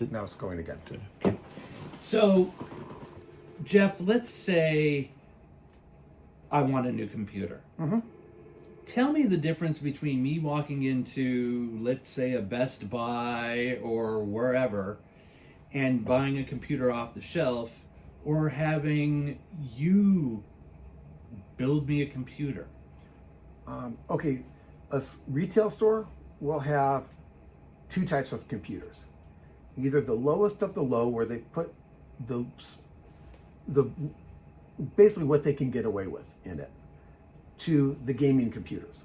Now it's going again. So, Jeff, let's say I want a new computer. Mm-hmm. Tell me the difference between me walking into, let's say, a Best Buy or wherever and buying a computer off the shelf or having you build me a computer. Okay, retail store will have two types of computers. Either the lowest of the low, where they put the basically what they can get away with in it, to the gaming computers,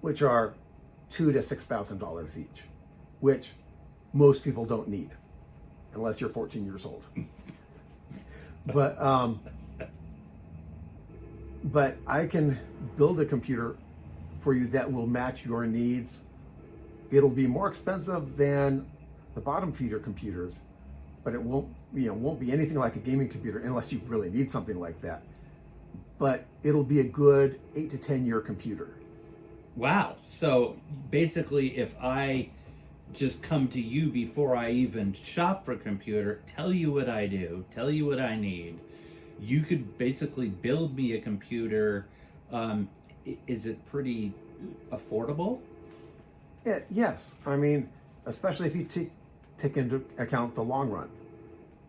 which are $2,000 to $6,000 each, which most people don't need, unless you're 14 years old. But I can build a computer for you that will match your needs. It'll be more expensive than the bottom feeder computers, but it won't be anything like a gaming computer unless you really need something like that. But it'll be a good 8 to 10 year computer. Wow. So basically, if I just come to you before I even shop for a computer, tell you what I do, tell you what I need, you could basically build me a computer. Is it pretty affordable? Yes. I mean, especially if you take into account the long run.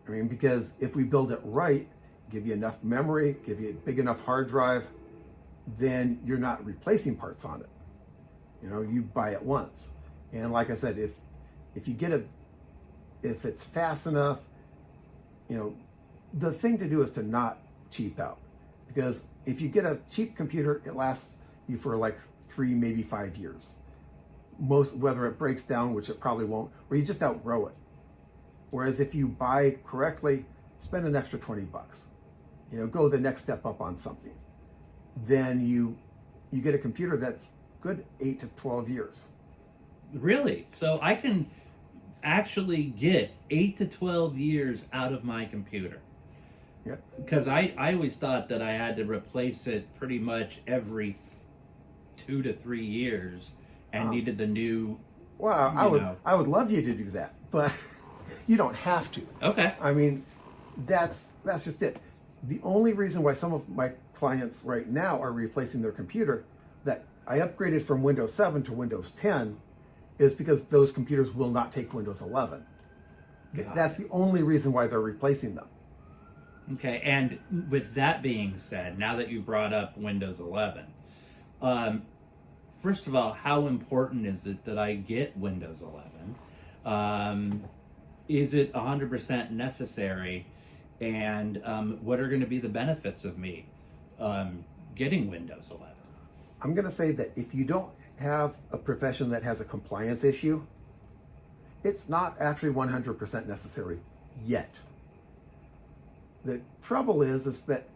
I mean, because if we build it right, give you enough memory, give you a big enough hard drive, then you're not replacing parts on it. You buy it once. And like I said, if it's fast enough, the thing to do is to not cheap out. Because if you get a cheap computer, it lasts you for like 3, maybe 5 years. Whether it breaks down, which it probably won't, or you just outgrow it. Whereas if you buy correctly, spend an extra $20, go the next step up on something, then you get a computer that's good 8 to 12 years. Really? So I can actually get 8 to 12 years out of my computer? Yep. Because I always thought that I had to replace it pretty much every 2 to 3 years and needed the new. Well, I would love you to do that, but you don't have to. Okay. I mean, that's just it. The only reason why some of my clients right now are replacing their computer that I upgraded from Windows 7 to Windows 10 is because those computers will not take Windows 11. That's the only reason why they're replacing them. Okay, and with that being said, now that you brought up Windows 11, first of all, how important is it that I get Windows 11? Is it 100% necessary? And what are going to be the benefits of me getting Windows 11? I'm going to say that if you don't have a profession that has a compliance issue, it's not actually 100% necessary yet. The trouble is that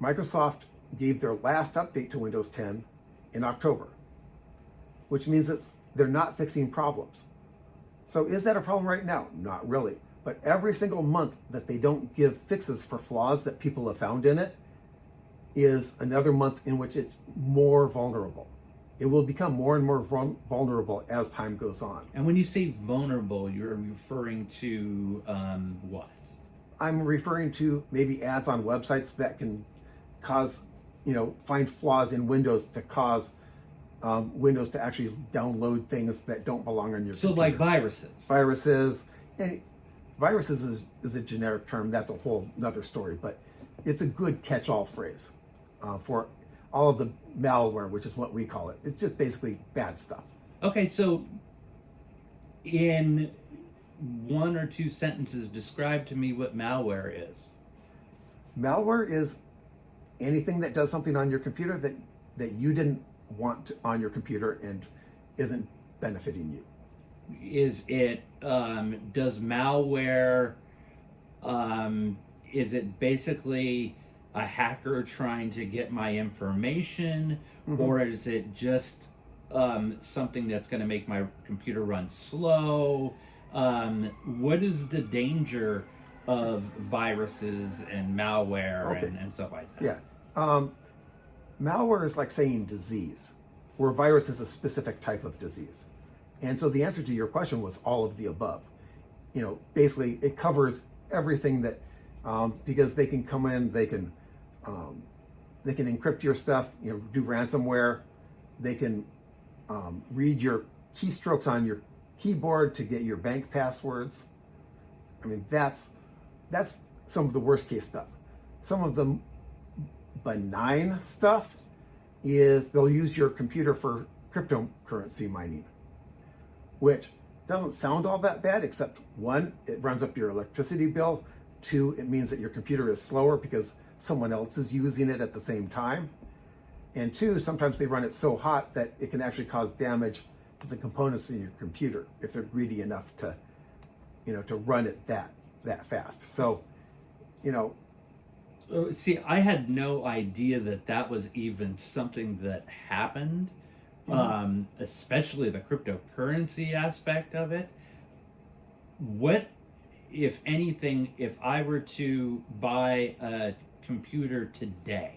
Microsoft gave their last update to Windows 10 in October, which means that they're not fixing problems. So is that a problem right now? Not really. But every single month that they don't give fixes for flaws that people have found in it is another month in which it's more vulnerable. It will become more and more vulnerable as time goes on. And when you say vulnerable, you're referring to what? I'm referring to maybe ads on websites that can cause, find flaws in Windows to cause Windows to actually download things that don't belong on your computer. Like viruses. And viruses is a generic term. That's a whole nother story, but it's a good catch-all phrase for all of the malware, which is what we call it. It's just basically bad stuff. Okay, so in 1 or 2 sentences, describe to me what malware is. Malware is anything that does something on your computer that you didn't want on your computer and isn't benefiting you. Is it, does malware, is it basically a hacker trying to get my information, or is it just something that's going to make my computer run slow? What is the danger of viruses and malware and stuff like that? Yeah. Malware is like saying disease, where virus is a specific type of disease. And so the answer to your question was all of the above. basically it covers everything that, because they can come in, they can encrypt your stuff, do ransomware. They can read your keystrokes on your keyboard to get your bank passwords. I mean, that's some of the worst case stuff. Some of the benign stuff is they'll use your computer for cryptocurrency mining, which doesn't sound all that bad, except one, it runs up your electricity bill. Two, it means that your computer is slower because someone else is using it at the same time. And two, sometimes they run it so hot that it can actually cause damage to the components in your computer if they're greedy enough to, to run it that fast. So, See, I had no idea that was even something that happened, especially the cryptocurrency aspect of it. What, if anything, if I were to buy a computer today,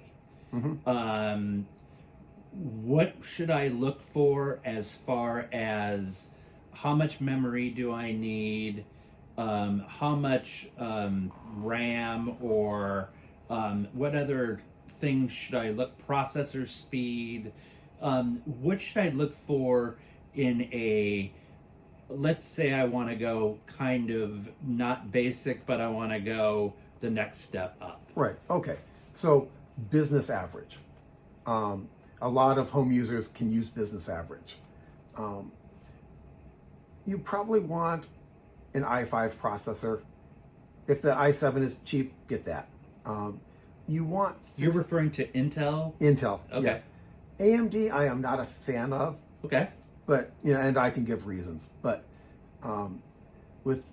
what should I look for as far as how much memory do I need, how much RAM, or what other things should I look, processor speed, what should I look for in a, let's say I want to go kind of not basic, but I want to go the next step up. Right. Okay. So business average. A lot of home users can use business average. You probably want an i5 processor. If the i7 is cheap, get that. You want... You're referring to Intel? Intel, okay. Yeah. AMD, I am not a fan of. Okay. But, and I can give reasons. But with,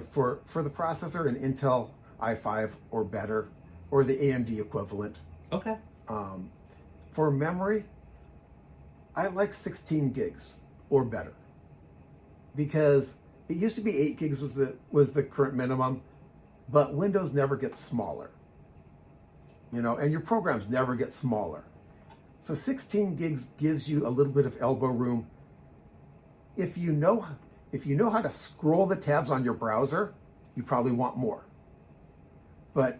for the processor, an Intel i5 or better, or the AMD equivalent. Okay. For memory, I like 16 gigs or better, because it used to be 8 gigs was the current minimum, but Windows never gets smaller, and your programs never get smaller. So 16 gigs gives you a little bit of elbow room. If you know how to scroll the tabs on your browser, you probably want more. But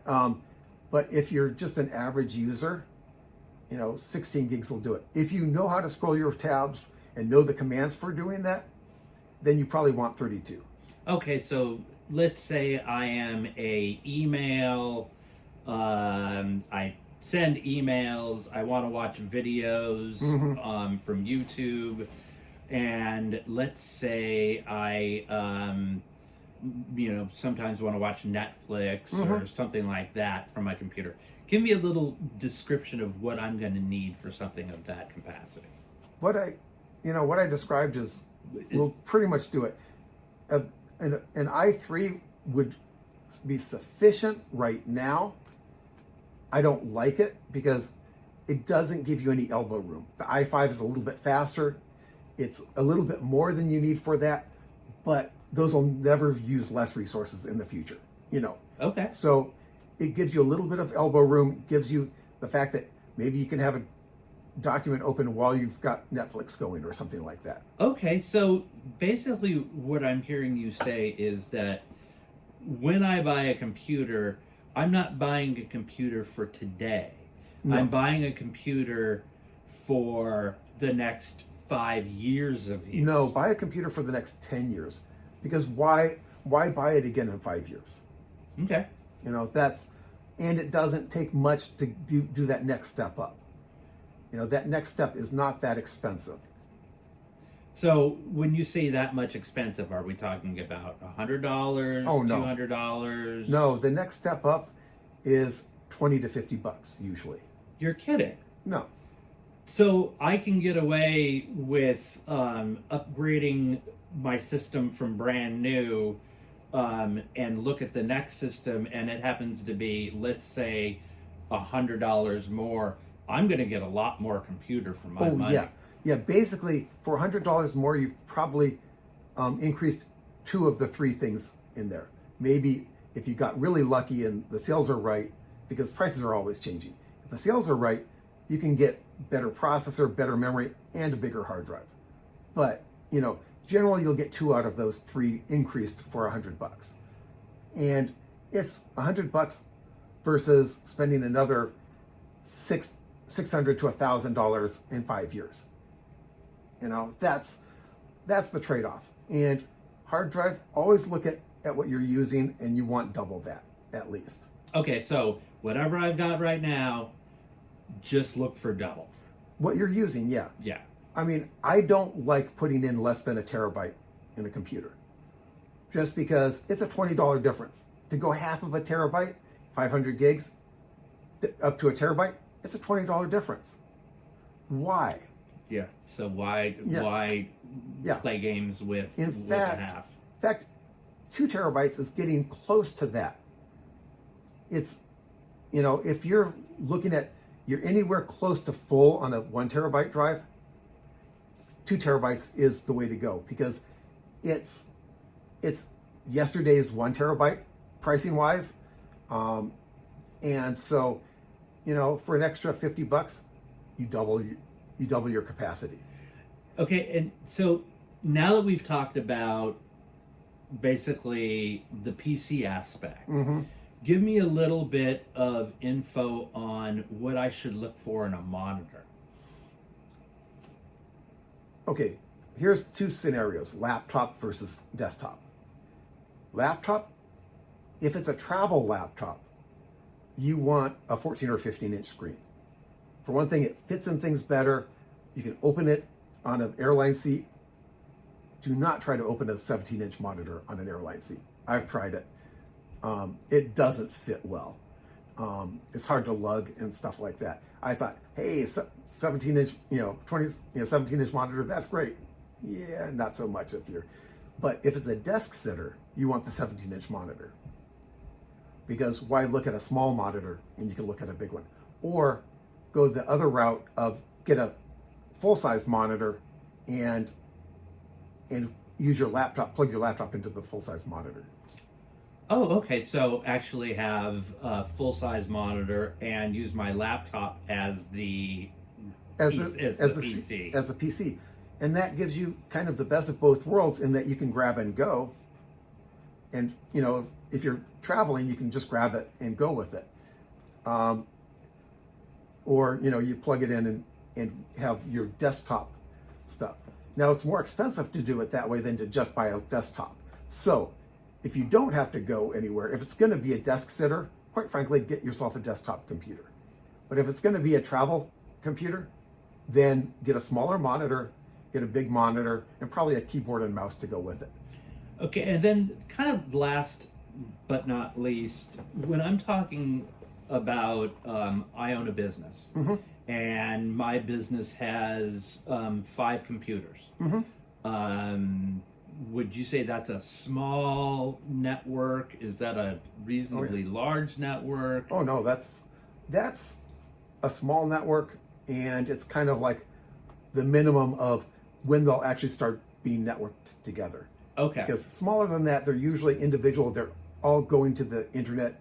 if you're just an average user, 16 gigs will do it. If you know how to scroll your tabs and know the commands for doing that, then you probably want 32. Okay, so let's say I am a email, I send emails, I want to watch videos from YouTube, and let's say I sometimes want to watch Netflix or something like that from my computer. Give me a little description of what I'm going to need for something of that capacity. What I described will pretty much do it. An i3 would be sufficient right now. I don't like it because it doesn't give you any elbow room. The i5 is a little bit faster. It's a little bit more than you need for that, but those will never use less resources in the future, Okay. So it gives you a little bit of elbow room, gives you the fact that maybe you can have a document open while you've got Netflix going or something like that. Okay, so basically what I'm hearing you say is that when I buy a computer, I'm not buying a computer for today. No. I'm buying a computer for the next 5 years of use. No, buy a computer for the next 10 years. Because why buy it again in 5 years? Okay. And it doesn't take much to do that next step up. That next step is not that expensive. So when you say that much expensive, are we talking about $100? Oh, no. $200? No, the next step up is $20 to $50 usually. You're kidding. No. So I can get away with upgrading my system from brand new and look at the next system, and it happens to be, let's say, $100 more. I'm going to get a lot more computer for my money. Yeah. Basically, for $100 more, you've probably increased 2 of the 3 things in there. Maybe if you got really lucky and the sales are right, because prices are always changing. If the sales are right, you can get better processor, better memory, and a bigger hard drive. But generally you'll get 2 out of those 3 increased for $100. And it's $100 versus spending another $600 to $1,000 in 5 years. That's the trade-off. And hard drive, always look at what you're using, and you want double that at least. Okay, so whatever I've got right now, just look for double. What you're using, yeah. Yeah. I mean, I don't like putting in less than a terabyte in a computer, just because it's a $20 difference. To go half of a terabyte, 500 gigs, up to a terabyte, it's a $20 difference. Why? Yeah. So why play games with In fact, half? In fact, 2 terabytes is getting close to that. It's, if you're anywhere close to full on a 1 terabyte drive, 2 terabytes is the way to go, because it's yesterday's 1 terabyte pricing wise. And so, for an extra $50, you double your capacity. Okay, and so now that we've talked about basically the PC aspect, give me a little bit of info on what I should look for in a monitor. Okay, here's 2 scenarios, laptop versus desktop. Laptop, if it's a travel laptop, you want a 14 or 15 inch screen. For one thing, it fits in things better. You can open it on an airline seat. Do not try to open a 17-inch monitor on an airline seat. I've tried it. It doesn't fit well. It's hard to lug and stuff like that. I thought, hey, 17-inch, 17-inch monitor, that's great. Yeah, not so much but if it's a desk sitter, you want the 17-inch monitor. Because why look at a small monitor when you can look at a big one? Or go the other route of get a full-size monitor and use your laptop, plug your laptop into the full-size monitor. Oh, okay. So actually have a full-size monitor and use my laptop as the PC. As the PC. And that gives you kind of the best of both worlds, in that you can grab and go. And, if you're traveling, you can just grab it and go with it. Or, you plug it in and have your desktop stuff. Now, it's more expensive to do it that way than to just buy a desktop. So, if you don't have to go anywhere, if it's going to be a desk sitter, quite frankly, get yourself a desktop computer. But if it's going to be a travel computer, then get a smaller monitor, get a big monitor, and probably a keyboard and mouse to go with it. Okay, and then kind of last but not least, when I'm talking about I own a business, and my business has 5 computers. Would you say that's a small network? Is that a reasonably large network? Oh no, that's a small network, and it's kind of like the minimum of when they'll actually start being networked together. Okay. Because smaller than that, they're usually individual. They're all going to the internet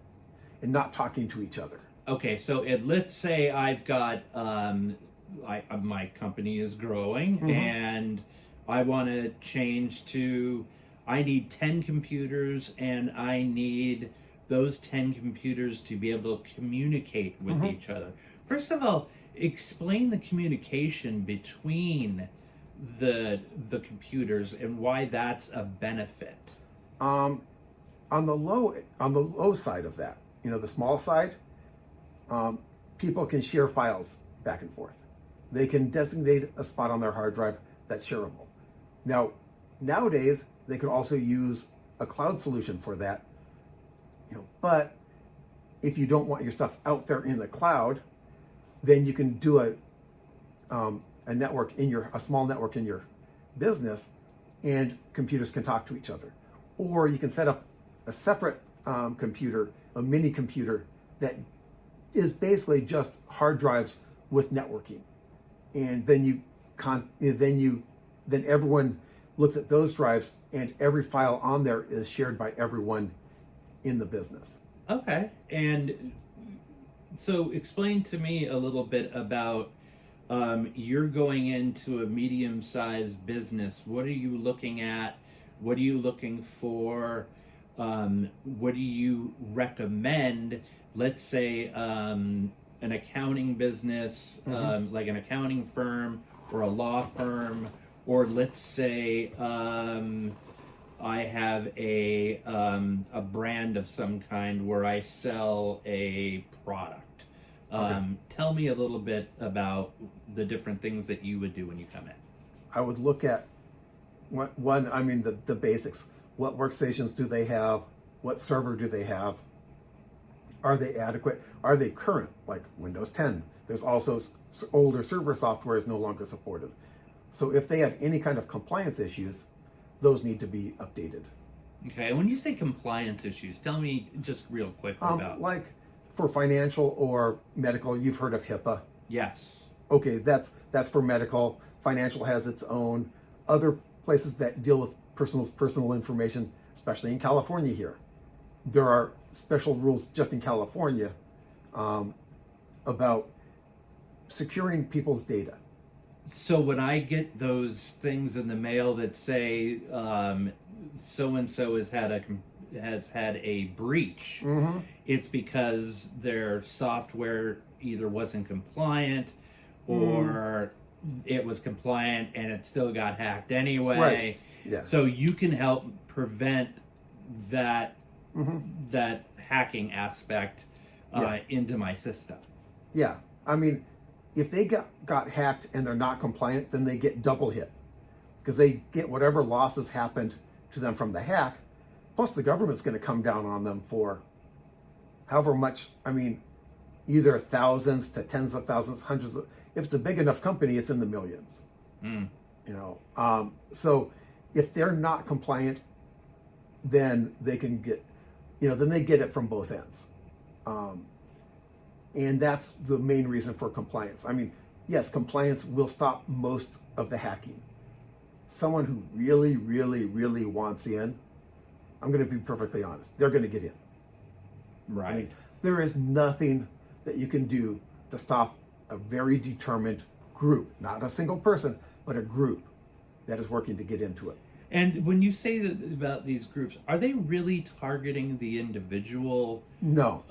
and not talking to each other. Okay, so let's say I've got my company is growing, and I want to change to, I need 10 computers, and I need those 10 computers to be able to communicate with each other. First of all, explain the communication between the computers and why that's a benefit. On the low side of that, the small side, people can share files back and forth. They can designate a spot on their hard drive that's shareable. Now, nowadays, they could also use a cloud solution for that. But if you don't want your stuff out there in the cloud, then you can do a network a small network in your business, and computers can talk to each other. Or you can set up a separate computer, a mini computer that is basically just hard drives with networking, and then then everyone looks at those drives, and every file on there is shared by everyone in the business. Okay, and so explain to me a little bit about you're going into a medium-sized business. What are you looking at? What are you looking for? What do you recommend? Let's say an accounting business, like an accounting firm or a law firm, or let's say I have a brand of some kind where I sell a product. Tell me a little bit about the different things that you would do when you come in. I would look at one, I mean, the basics. What workstations do they have? What server do they have? Are they adequate? Are they current? Like Windows 10. There's also older server software is no longer supported. So if they have any kind of compliance issues, those need to be updated. Okay, and when you say compliance issues, tell me just real quick about. Like for financial or medical, you've heard of HIPAA. Yes. Okay, that's for medical. Financial has its own. Other places that deal with personal information, especially in California here, there are special rules just in California about securing people's data. So when I get those things in the mail that say so and so has had a breach, it's because their software either wasn't compliant or it was compliant and it still got hacked anyway. Right. Yeah. So you can help prevent that that hacking aspect into my system. Yeah. I mean, if they got hacked and they're not compliant, then they get double hit because they get whatever losses happened to them from the hack. Plus, the government's going to come down on them for however much. I mean, either thousands to tens of thousands, hundreds of. If it's a big enough company, it's in the millions. You know, so if they're not compliant, then they can get, then they get it from both ends. And that's the main reason for compliance. I mean, yes, compliance will stop most of the hacking. Someone who really, really, really wants in, I'm going to be perfectly honest, they're going to get in. Right. I mean, there is nothing that you can do to stop a very determined group, not a single person, but a group that is working to get into it. And when you say that about these groups, are they really targeting the individual? No.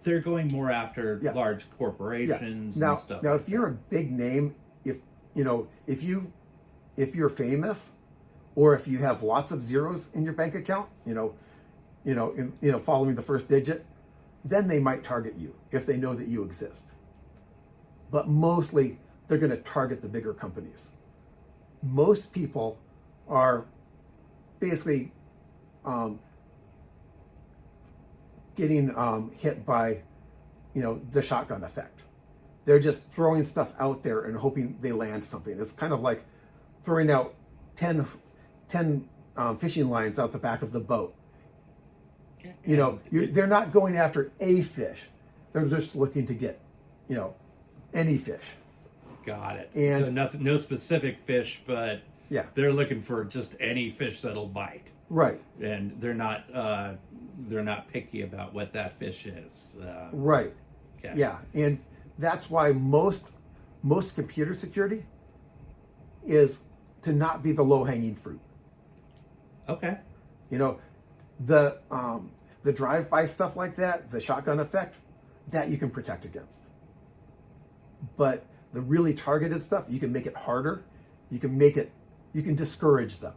They're going more after large corporations and stuff. Now, if you're a big name, if you're famous, or if you have lots of zeros in your bank account, following the first digit, then they might target you if they know that you exist. But mostly, they're going to target the bigger companies. Most people are basically getting hit by, the shotgun effect. They're just throwing stuff out there and hoping they land something. It's kind of like throwing out 10 fishing lines out the back of the boat. They're not going after a fish. They're just looking to get, any fish. Got it. And so no specific fish, but they're looking for just any fish that'll bite. Right. And they're not picky about what that fish is. Right. Okay. Yeah, and that's why most computer security is to not be the low-hanging fruit. Okay. The drive-by stuff like that, the shotgun effect, that you can protect against. But the really targeted stuff, you can make it harder. You can discourage them.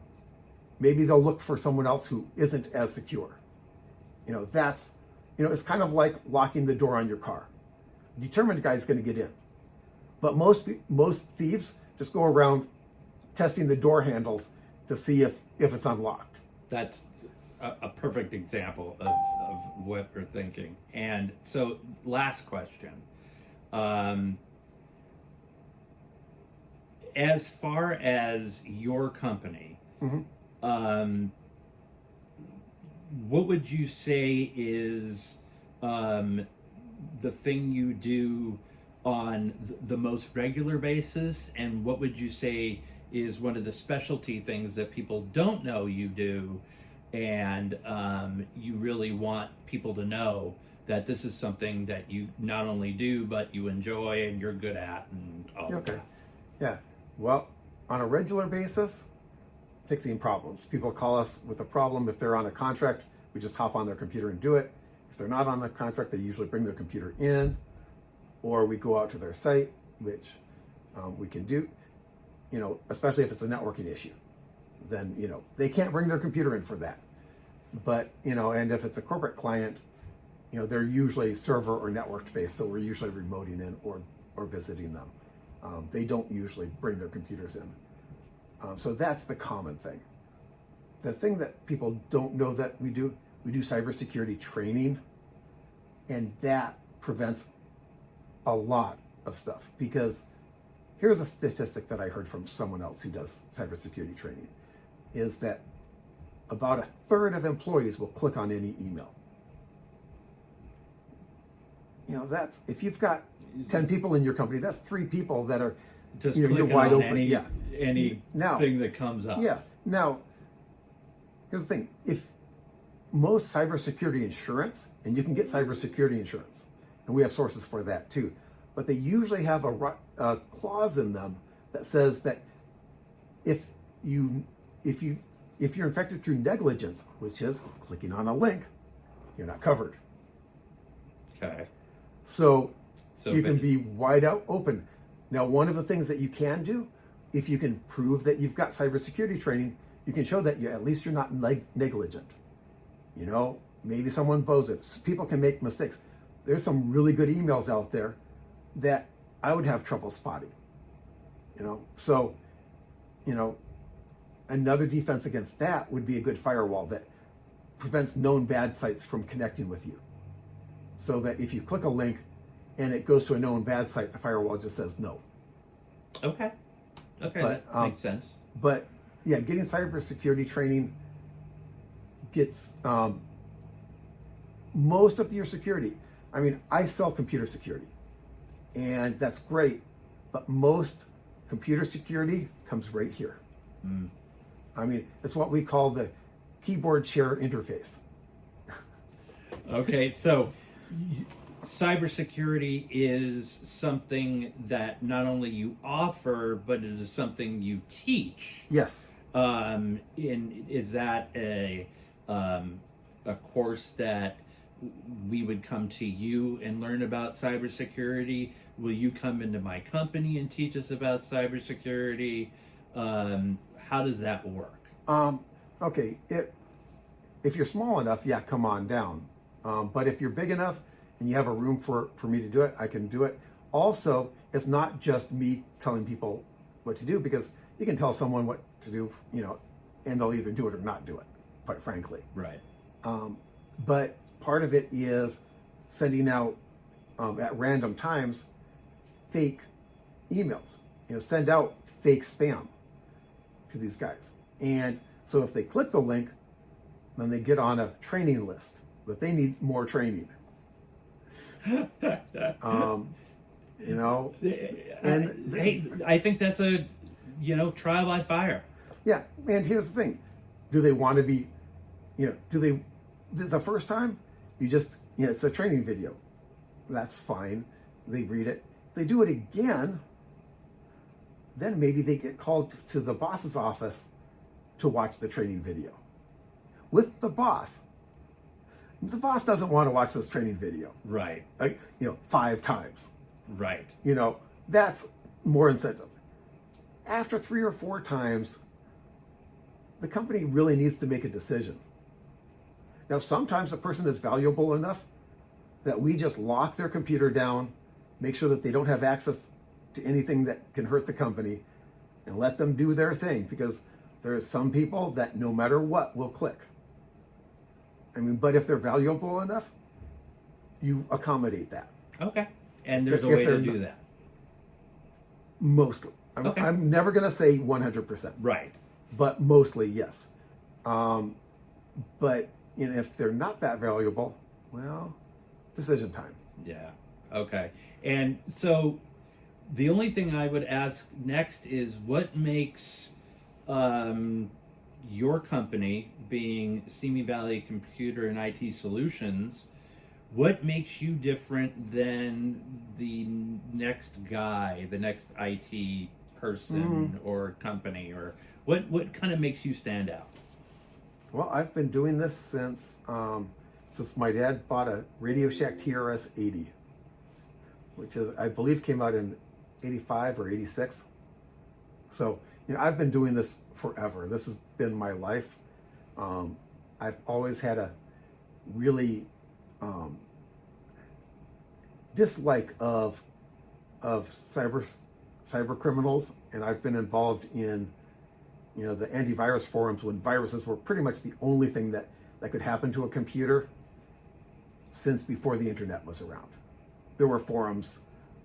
Maybe they'll look for someone else who isn't as secure. It's kind of like locking the door on your car. Determined guy's going to get in. But most thieves just go around testing the door handles to see if it's unlocked. That's a perfect example of what we're thinking. And so, last question. As far as your company, what would you say is the thing you do on the most regular basis, and what would you say is one of the specialty things that people don't know you do, and you really want people to know that this is something that you not only do, but you enjoy and you're good at and all of Okay. that. Yeah. Well, on a regular basis, fixing problems. People call us with a problem. If they're on a contract, we just hop on their computer and do it. If they're not on a contract, they usually bring their computer in, or we go out to their site, which we can do, especially if it's a networking issue. Then, they can't bring their computer in for that. But, and if it's a corporate client, they're usually server or network based, so we're usually remoting in or visiting them. They don't usually bring their computers in. So that's the common thing. The thing that people don't know that we do cybersecurity training, and that prevents a lot of stuff. Because here's a statistic that I heard from someone else who does cybersecurity training, is that about a third of employees will click on any email. That's, if you've got 10 people in your company, that's 3 people that are Just you're clicking wide on open. anything that comes up. Yeah. Now, here's the thing. If most cybersecurity insurance, and you can get cybersecurity insurance, and we have sources for that too, but they usually have a clause in them that says that if you're infected through negligence, which is clicking on a link, you're not covered. Okay. So you can be wide out open. Now, one of the things that you can do, if you can prove that you've got cybersecurity training, you can show that at least you're not negligent. Maybe someone blows it. People can make mistakes. There's some really good emails out there that I would have trouble spotting. So, another defense against that would be a good firewall that prevents known bad sites from connecting with you. So that if you click a link and it goes to a known bad site, the firewall just says no. Okay, But, that makes sense. But yeah, getting cybersecurity training gets most of your security. I mean, I sell computer security, and that's great, but most computer security comes right here. I mean, it's what we call the keyboard share interface. Okay, so cybersecurity is something that not only you offer, but it is something you teach. Yes. Is that a course that we would come to you and learn about cybersecurity? Will you come into my company and teach us about cybersecurity? How does that work? Okay. If you're small enough, yeah, come on down. But if you're big enough and you have a room for me to do it, I can do it. Also, it's not just me telling people what to do, because you can tell someone what to do, and they'll either do it or not do it, quite frankly. Right. But part of it is sending out at random times fake emails. Send out fake spam to these guys. And so if they click the link, then they get on a training list that they need more training. And I think that's a trial by fire. Yeah, and here's the thing: do they want to be? The first time you just it's a training video. That's fine. They read it. If they do it again, then maybe they get called to the boss's office to watch the training video with the boss. The boss doesn't want to watch this training video. Right. 5 times. Right. That's more incentive. After 3 or 4 times, the company really needs to make a decision. Now, sometimes the person is valuable enough that we just lock their computer down, make sure that they don't have access to anything that can hurt the company, and let them do their thing, because there are some people that no matter what will click. But if they're valuable enough, you accommodate that. Okay. And there's a way to do that. Mostly. Okay. I'm never going to say 100%. Right. But mostly, yes. But if they're not that valuable, well, decision time. Yeah. Okay. And so the only thing I would ask next is what makes your company, being Simi Valley Computer and IT Solutions, What makes you different than the next guy, the next IT person or company, or what kind of makes you stand out? Well, I've been doing this since my dad bought a Radio Shack TRS 80, which is, I believe, came out in 85 or 86. So, I've been doing this forever. This has been my life. I've always had a really dislike of cyber criminals, and I've been involved in the antivirus forums when viruses were pretty much the only thing that could happen to a computer since before the internet was around. There were forums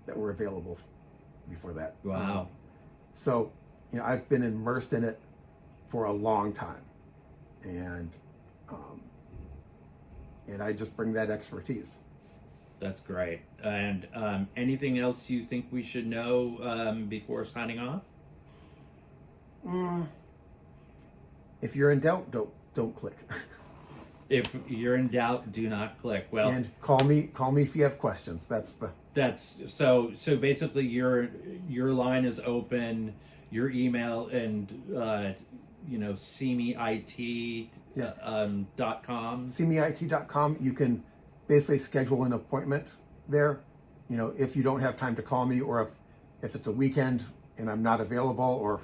that were available before that. Wow. So, I've been immersed in it for a long time, and I just bring that expertise. That's great. And anything else you think we should know before signing off? If you're in doubt, don't click. If you're in doubt, do not click. Well, and call me if you have questions. That's so basically your line is open, your email, and SimiIT.com. SimiIT.com. You can basically schedule an appointment there. If you don't have time to call me, or if it's a weekend and I'm not available, or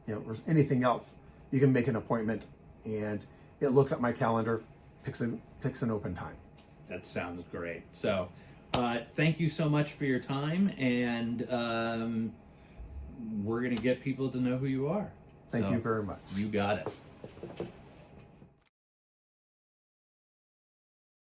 or anything else, you can make an appointment, and it looks at my calendar, picks an open time. That sounds great. So thank you so much for your time, and we're going to get people to know who you are. Thank you very much. You got it.